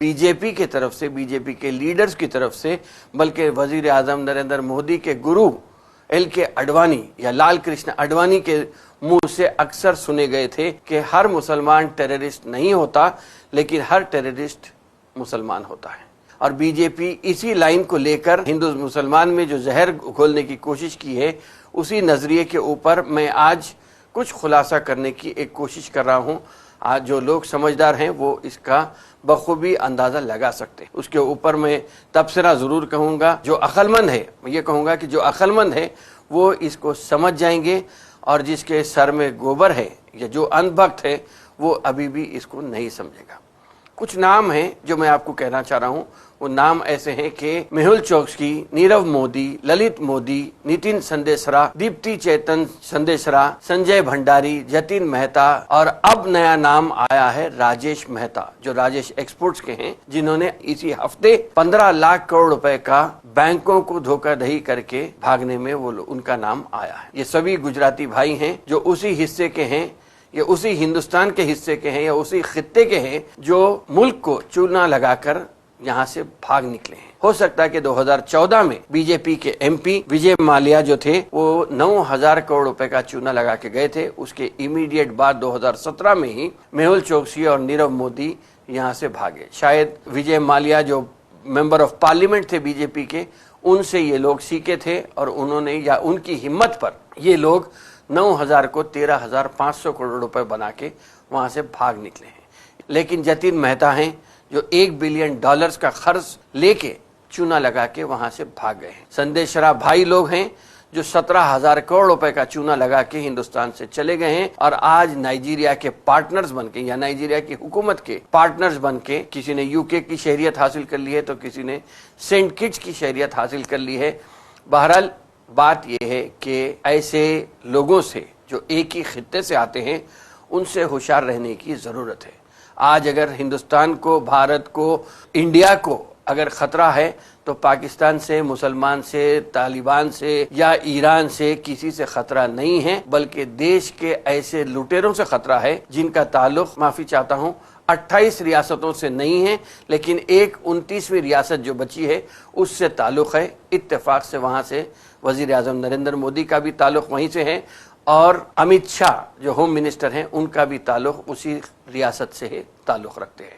BJP की तरफ से, बीजेपी के लीडर्स की तरफ से, बल्कि वजीर आजम नरेंद्र मोदी के गुरु LK आडवाणी या लाल कृष्ण आडवाणी के मुंह से अक्सर सुने गए थे कि हर मुसलमान टेररिस्ट नहीं होता, लेकिन हर टेररिस्ट मुसलमान होता है। और बीजेपी इसी लाइन को लेकर हिंदू मुसलमान में जो जहर घोलने की कोशिश की है, उसी नजरिए के ऊपर मैं आज कुछ खुलासा करने की एक कोशिश कर रहा हूं। आज जो लोग समझदार हैं वो इसका बखूबी अंदाजा लगा सकते हैं। उसके ऊपर मैं तबसरा जरूर कहूँगा। जो अक्लमंद है, मैं ये कहूँगा कि जो अक्लमंद है वो इसको समझ जाएंगे, और जिसके सर में गोबर है या जो अंधभक्त है वो अभी भी इसको नहीं समझेगा। कुछ नाम हैं जो मैं आपको कहना चाह रहा हूँ। वो नाम ऐसे हैं कि मेहुल चोकसी, नीरव मोदी, ललित मोदी, नितिन संदेशरा, दीप्ति चेतन संदेशरा, संजय भंडारी, जतिन मेहता, और अब नया नाम आया है राजेश मेहता, जो राजेश एक्सपोर्ट्स के हैं, जिन्होंने इसी हफ्ते 15 लाख करोड़ रुपए का बैंकों को धोखाधड़ी करके भागने में वो उनका नाम आया है। ये सभी गुजराती भाई हैं जो उसी हिस्से के हैं, ये उसी हिंदुस्तान के हिस्से के हैं या उसी खित्ते के हैं जो मुल्क को चूना लगाकर यहाँ से भाग निकले हैं। हो सकता है कि 2014 में बीजेपी के MP विजय माल्या जो थे वो 9,000 करोड़ रुपए का चूना लगा के गए थे। उसके इमीडिएट बाद 2017 में ही मेहुल चोकसी और नीरव मोदी यहाँ से भागे। शायद विजय माल्या जो मेंबर ऑफ पार्लियामेंट थे बीजेपी के, उनसे ये लोग सीखे थे और उन्होंने या उनकी हिम्मत पर ये लोग 9,000 को 13,500 करोड़ रुपए बना के वहां से भाग निकले हैं। लेकिन जतिन मेहता हैं जो $1 बिलियन का खर्च लेके चूना लगा के वहां से भाग गए हैं। संदेशरा भाई लोग हैं जो 17,000 करोड़ रुपए का चूना लगा के हिंदुस्तान से चले गए हैं और आज नाइजीरिया के पार्टनर्स बनके या नाइजीरिया की हुकूमत के पार्टनर्स बनके, किसी ने UK की शहरियत हासिल कर ली है तो किसी ने सेंट किट्स की शहरियत हासिल कर ली है। बहरहाल बात यह है कि ऐसे लोगों से जो एक ही खित्ते से आते हैं, उनसे होशियार रहने की जरूरत है। आज अगर हिंदुस्तान को, भारत को, इंडिया को अगर खतरा है तो पाकिस्तान से, मुसलमान से, तालिबान से या ईरान से किसी से खतरा नहीं है, बल्कि देश के ऐसे लुटेरों से खतरा है जिनका ताल्लुक, माफी चाहता हूं, 28 रियासतों से नहीं है, लेकिन एक 29वीं रियासत जो बची है उससे ताल्लुक है। इत्तेफाक से वहां से वजीर आजम नरेंद्र मोदी का भी ताल्लुक वहीं से है और अमित शाह जो होम मिनिस्टर हैं उनका भी ताल्लुक उसी रियासत से ताल्लुक रखते हैं।